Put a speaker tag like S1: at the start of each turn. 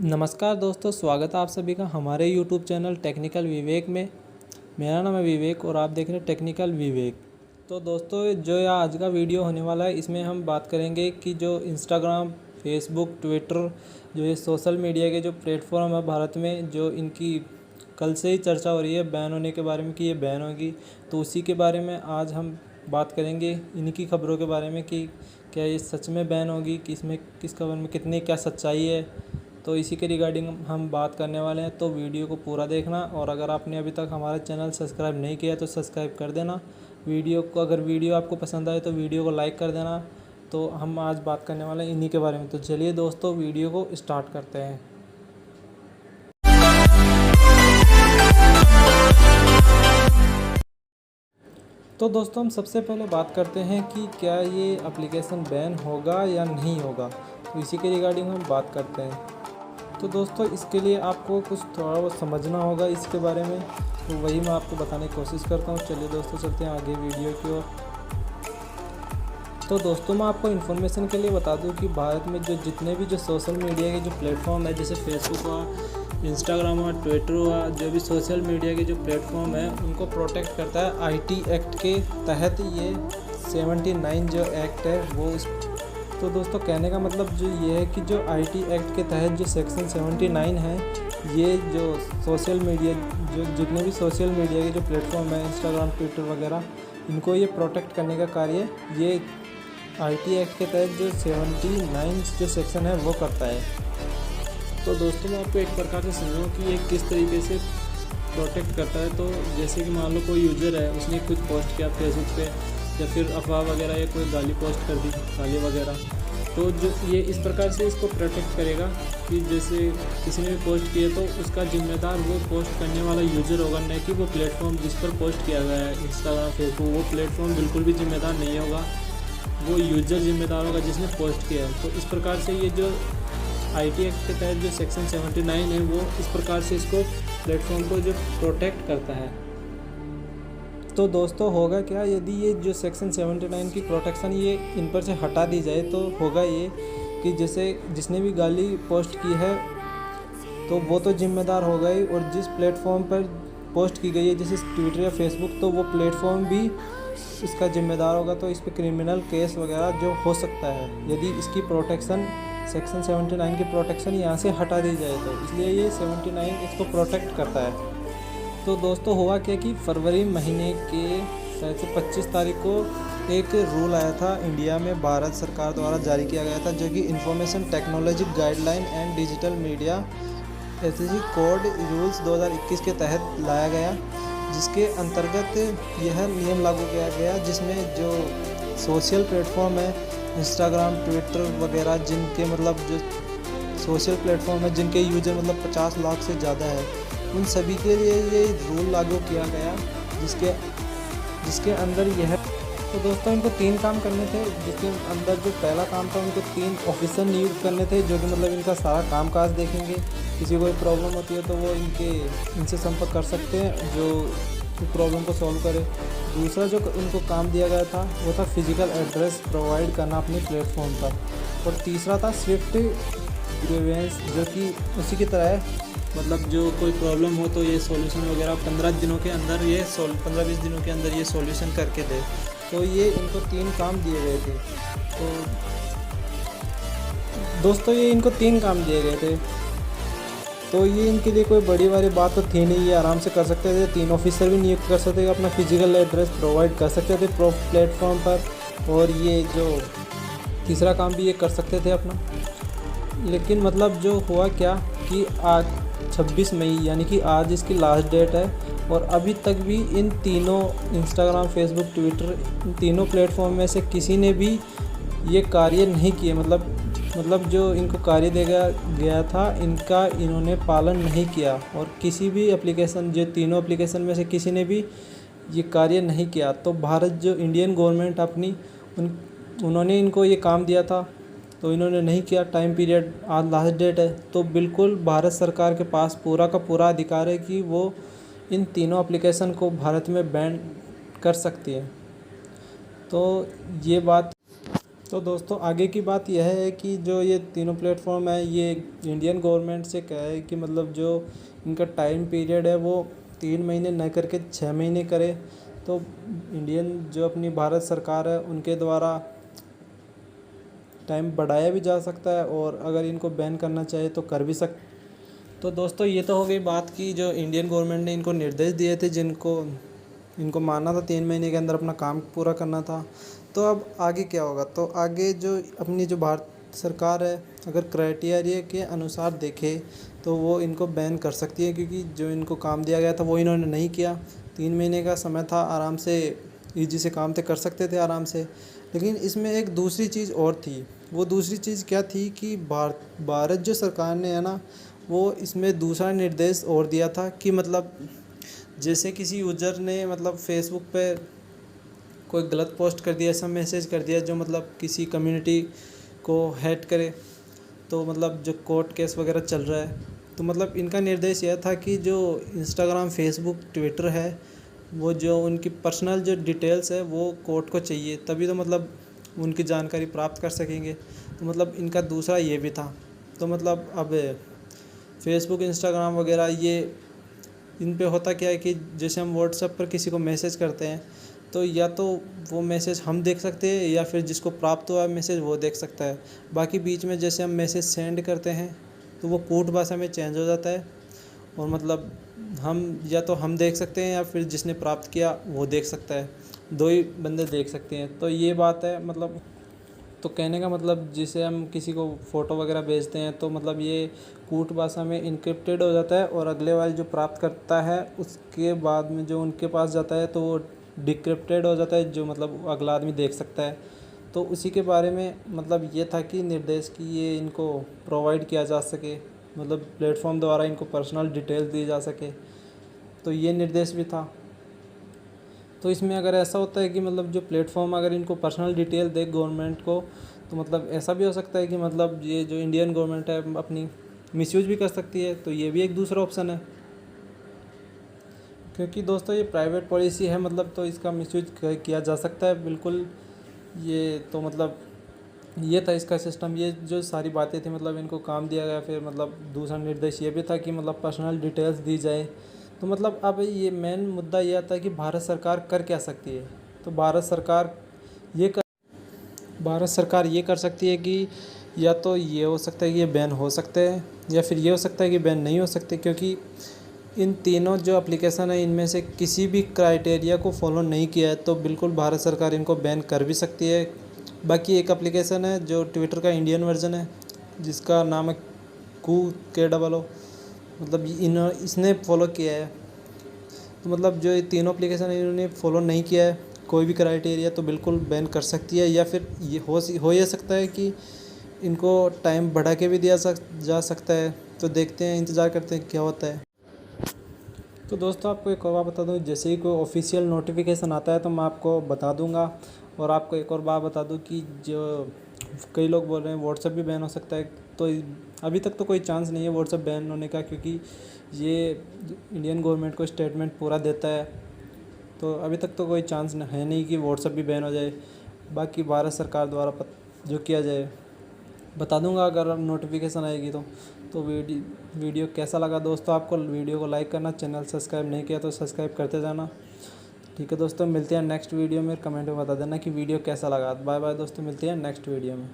S1: नमस्कार दोस्तों, स्वागत है आप सभी का हमारे YouTube चैनल टेक्निकल विवेक में। मेरा नाम है विवेक और आप देख रहे हैं टेक्निकल विवेक। तो दोस्तों, जो यह आज का वीडियो होने वाला है, इसमें हम बात करेंगे कि जो इंस्टाग्राम, फेसबुक, ट्विटर, जो ये सोशल मीडिया के जो प्लेटफॉर्म है भारत में, जो इनकी कल से ही चर्चा हो रही है बैन होने के बारे में कि ये बैन होगी। तो उसी के बारे में आज हम बात करेंगे, इन्हीं की खबरों के बारे में कि क्या ये सच में बैन होगी, किस खबर में कितनी क्या सच्चाई है। तो इसी के रिगार्डिंग हम बात करने वाले हैं। तो वीडियो को पूरा देखना, और अगर आपने अभी तक हमारा चैनल सब्सक्राइब नहीं किया तो सब्सक्राइब कर देना। अगर वीडियो आपको पसंद आए तो वीडियो को लाइक कर देना। तो हम आज बात करने वाले हैं इन्हीं के बारे में। तो चलिए दोस्तों, वीडियो को स्टार्ट करते हैं। तो दोस्तों, हम सबसे पहले बात करते हैं कि क्या ये एप्लीकेशन बैन होगा या नहीं होगा। तो इसी के रिगार्डिंग हम बात करते हैं। तो दोस्तों, इसके लिए आपको कुछ थोड़ा बहुत समझना होगा इसके बारे में, तो वही मैं आपको बताने की कोशिश करता हूँ। चलिए दोस्तों, चलते हैं आगे वीडियो की ओर। तो दोस्तों, मैं आपको इन्फॉर्मेशन के लिए बता दूं कि भारत में जो जितने भी जो सोशल मीडिया के जो प्लेटफॉर्म है, जैसे फेसबुक हुआ, इंस्टाग्राम हुआ, ट्विटर हुआ, जो भी सोशल मीडिया के जो प्लेटफॉर्म है उनको प्रोटेक्ट करता है आईटी एक्ट के तहत। ये 79 जो एक्ट है वो तो दोस्तों, कहने का मतलब जो ये है कि जो आईटी एक्ट के तहत जो सेक्शन 79 है, ये जो सोशल मीडिया जो जितने भी सोशल मीडिया के जो प्लेटफॉर्म है, इंस्टाग्राम, ट्विटर वगैरह, इनको ये प्रोटेक्ट करने का कार्य ये आईटी एक्ट के तहत जो 79 जो सेक्शन है वो करता है। तो दोस्तों, मैं आपको एक प्रकार से समझाऊँ कि ये किस तरीके से प्रोटेक्ट करता है। तो जैसे कि मान लो कोई यूज़र है, उसने कुछ पोस्ट किया फेसबुक पे, या फिर अफवाह वगैरह या कोई गाली पोस्ट कर दी, गाली वगैरह, तो जो ये इस प्रकार से इसको प्रोटेक्ट करेगा कि जैसे किसी ने भी पोस्ट किया तो उसका जिम्मेदार वो पोस्ट करने वाला यूज़र होगा, नहीं कि वो प्लेटफॉर्म जिस पर पोस्ट किया गया है, इंस्टाग्राम, फेसबुक, वो प्लेटफॉर्म बिल्कुल भी जिम्मेदार नहीं होगा, वो यूज़र जिम्मेदार होगा जिसने पोस्ट किया है। तो इस प्रकार से ये जो आईटी एक्ट के तहत जो सेक्शन 79 है वो इस प्रकार से इसको प्लेटफॉर्म को जो प्रोटेक्ट करता है। तो दोस्तों, होगा क्या यदि ये जो सेक्शन 79 की प्रोटेक्शन ये इन पर से हटा दी जाए, तो होगा ये कि जैसे जिसने भी गाली पोस्ट की है तो वो तो जिम्मेदार होगा ही, और जिस प्लेटफॉर्म पर पोस्ट की गई है जैसे ट्विटर या फेसबुक, तो वो प्लेटफॉर्म भी इसका जिम्मेदार होगा। तो इस पर क्रिमिनल केस वगैरह जो हो सकता है यदि इसकी प्रोटेक्शन सेक्शन 79 की प्रोटेक्शन यहाँ से हटा दी जाए, तो इसलिए ये 79 इसको प्रोटेक्ट करता है। तो दोस्तों, हुआ क्या कि फरवरी महीने के शायद से 25 तारीख को एक रूल आया था इंडिया में, भारत सरकार द्वारा जारी किया गया था, जो कि information technology guideline and digital media SSC code rules 2021 के तहत लाया गया, जिसके अंतर्गत यह नियम लागू किया गया, जिसमें जो सोशल प्लेटफॉर्म है, इंस्टाग्राम, ट्विटर वगैरह, जिनके मतलब जो सोशल प्लेटफॉर्म है जिनके यूजर मतलब 50 लाख से ज़्यादा है, उन सभी के लिए ये रूल लागू किया गया, जिसके अंदर यह। तो दोस्तों, इनको 3 काम करने थे, जिसके अंदर जो पहला काम था उनको 3 ऑफिसर नियुक्त करने थे, जो कि मतलब इनका सारा कामकाज देखेंगे। किसी को कोई प्रॉब्लम होती है तो वो इनसे संपर्क कर सकते हैं जो प्रॉब्लम को सॉल्व करे। दूसरा जो इनको काम दिया गया था वो था फिजिकल एड्रेस प्रोवाइड करना अपने प्लेटफॉर्म पर, और तीसरा था स्विफ्ट ग्रीवेंस, जो कि उसी की तरह है, मतलब जो कोई प्रॉब्लम हो तो ये सॉल्यूशन वगैरह 15 दिनों के अंदर 15-20 दिनों के अंदर ये सॉल्यूशन करके दे। तो ये इनको 3 काम दिए गए थे। तो दोस्तों, ये इनको 3 काम दिए गए थे, तो ये इनके लिए कोई बड़ी वाली बात तो थी नहीं, ये आराम से कर सकते थे। 3 ऑफिसर भी नियुक्त कर सकते थे, अपना फिजिकल एड्रेस प्रोवाइड कर सकते थे प्लेटफॉर्म पर, और ये जो तीसरा काम भी ये कर सकते थे अपना। लेकिन मतलब जो हुआ क्या कि आज 26 मई यानी कि आज इसकी लास्ट डेट है, और अभी तक भी इन तीनों इंस्टाग्राम, फेसबुक, ट्विटर, इन तीनों प्लेटफॉर्म में से किसी ने भी ये कार्य नहीं किए। मतलब जो इनको कार्य दिया गया था इनका इन्होंने पालन नहीं किया, और किसी भी एप्लीकेशन, जो तीनों एप्लीकेशन में से किसी ने भी ये कार्य नहीं किया। तो भारत जो इंडियन गवर्नमेंट उन्होंने इनको ये काम दिया था, तो इन्होंने नहीं किया। टाइम पीरियड आज लास्ट डेट है, तो बिल्कुल भारत सरकार के पास पूरा का पूरा अधिकार है कि वो इन तीनों एप्लीकेशन को भारत में बैन कर सकती है। तो ये बात तो दोस्तों आगे की बात यह है कि जो ये तीनों प्लेटफॉर्म है ये इंडियन गवर्नमेंट से क्या है कि मतलब जो इनका टाइम पीरियड है वो 3 महीने न करके 6 महीने करे। तो इंडियन जो अपनी भारत सरकार है उनके द्वारा टाइम बढ़ाया भी जा सकता है, और अगर इनको बैन करना चाहे तो कर भी तो दोस्तों ये तो हो गई बात की जो इंडियन गवर्नमेंट ने इनको निर्देश दिए थे, जिनको इनको मानना था 3 महीने के अंदर अपना काम पूरा करना था। तो अब आगे क्या होगा, तो आगे जो अपनी जो भारत सरकार है अगर क्राइटेरिया के अनुसार देखे तो वो इनको बैन कर सकती है, क्योंकि जो इनको काम दिया गया था वो इन्होंने नहीं किया। 3 महीने का समय था, आराम से ईजी से काम तो कर सकते थे आराम से। लेकिन इसमें एक दूसरी चीज़ और थी। वो दूसरी चीज़ क्या थी कि भारत जो सरकार ने है ना, वो इसमें दूसरा निर्देश और दिया था कि मतलब जैसे किसी यूज़र ने मतलब फेसबुक पे कोई गलत पोस्ट कर दिया, ऐसा मैसेज कर दिया जो मतलब किसी कम्युनिटी को हेट करे, तो मतलब जो कोर्ट केस वगैरह चल रहा है, तो मतलब इनका निर्देश यह था कि जो इंस्टाग्राम, फेसबुक, ट्विटर है, वो जो उनकी पर्सनल जो डिटेल्स है वो कोर्ट को चाहिए, तभी तो मतलब उनकी जानकारी प्राप्त कर सकेंगे। तो मतलब इनका दूसरा ये भी था। तो मतलब अब फेसबुक, इंस्टाग्राम वगैरह ये इन पे होता क्या है कि जैसे हम व्हाट्सएप पर किसी को मैसेज करते हैं तो या तो वो मैसेज हम देख सकते हैं या फिर जिसको प्राप्त हुआ मैसेज वो देख सकता है। बाकी बीच में जैसे हम मैसेज सेंड करते हैं तो वो कूट भाषा में चेंज हो जाता है, और मतलब हम या तो हम देख सकते हैं या फिर जिसने प्राप्त किया वो देख सकता है, दो ही बंदे देख सकते हैं। तो ये बात है मतलब। तो कहने का मतलब जिसे हम किसी को फ़ोटो वगैरह भेजते हैं तो मतलब ये कूट भाषा में इनक्रिप्टेड हो जाता है, और अगले वाले जो प्राप्त करता है उसके बाद में जो उनके पास जाता है तो वो डिक्रिप्टेड हो जाता है, जो मतलब अगला आदमी देख सकता है। तो उसी के बारे में मतलब ये था कि निर्देश कि ये इनको प्रोवाइड किया जा सके, मतलब प्लेटफॉर्म द्वारा इनको पर्सनल डिटेल्स दी जा सके, तो ये निर्देश भी था। तो इसमें अगर ऐसा होता है कि मतलब जो प्लेटफॉर्म अगर इनको पर्सनल डिटेल दे गवर्नमेंट को, तो मतलब ऐसा भी हो सकता है कि मतलब ये जो इंडियन गवर्नमेंट है अपनी मिसयूज भी कर सकती है, तो ये भी एक दूसरा ऑप्शन है। क्योंकि दोस्तों ये प्राइवेट पॉलिसी है मतलब, तो इसका मिसयूज किया जा सकता है बिल्कुल। ये तो मतलब ये था इसका सिस्टम, ये जो सारी बातें थी मतलब इनको काम दिया गया। फिर मतलब दूसरा निर्देश ये भी था कि मतलब पर्सनल डिटेल्स दी जाए। तो मतलब अब ये मेन मुद्दा यह था कि भारत सरकार कर क्या सकती है। तो भारत सरकार ये कर सकती है कि या तो ये हो सकता है कि ये बैन हो सकते हैं, या फिर ये हो सकता है कि बैन नहीं हो सकते, क्योंकि इन तीनों जो एप्लीकेशन है इनमें से किसी भी क्राइटेरिया को फॉलो नहीं किया है तो बिल्कुल भारत सरकार इनको बैन कर भी सकती है। बाकी एक एप्लीकेशन है जो ट्विटर का इंडियन वर्जन है जिसका नाम है QKOO, मतलब इसने फॉलो किया है। तो मतलब जो ये तीनों एप्लीकेशन है इन्होंने फॉलो नहीं किया है कोई भी क्राइटेरिया, तो बिल्कुल बैन कर सकती है। या फिर ये हो ये सकता है कि इनको टाइम बढ़ा के भी जा सकता है। तो देखते हैं, इंतज़ार करते हैं क्या होता है। तो दोस्तों आपको एक और बात बता दूं, जैसे ही कोई ऑफिशियल नोटिफिकेशन आता है तो मैं आपको बता दूंगा। और आपको एक और बात बता दूं कि जो कई लोग बोल रहे हैं व्हाट्सएप भी बैन हो सकता है, तो अभी तक तो कोई चांस नहीं है व्हाट्सएप बैन होने का, क्योंकि ये इंडियन गवर्नमेंट को स्टेटमेंट पूरा देता है। तो अभी तक तो कोई चांस है नहीं कि व्हाट्सएप भी बैन हो जाए। बाकी भारत सरकार द्वारा जो किया जाए बता दूंगा अगर नोटिफिकेशन आएगी तो वीडियो कैसा लगा दोस्तों, आपको वीडियो को लाइक करना, चैनल सब्सक्राइब नहीं किया तो सब्सक्राइब करते जाना। ठीक है दोस्तों, मिलते हैं नेक्स्ट वीडियो में। कमेंट में बता देना कि वीडियो कैसा लगा। बाय बाय दोस्तों, मिलते हैं नेक्स्ट वीडियो में।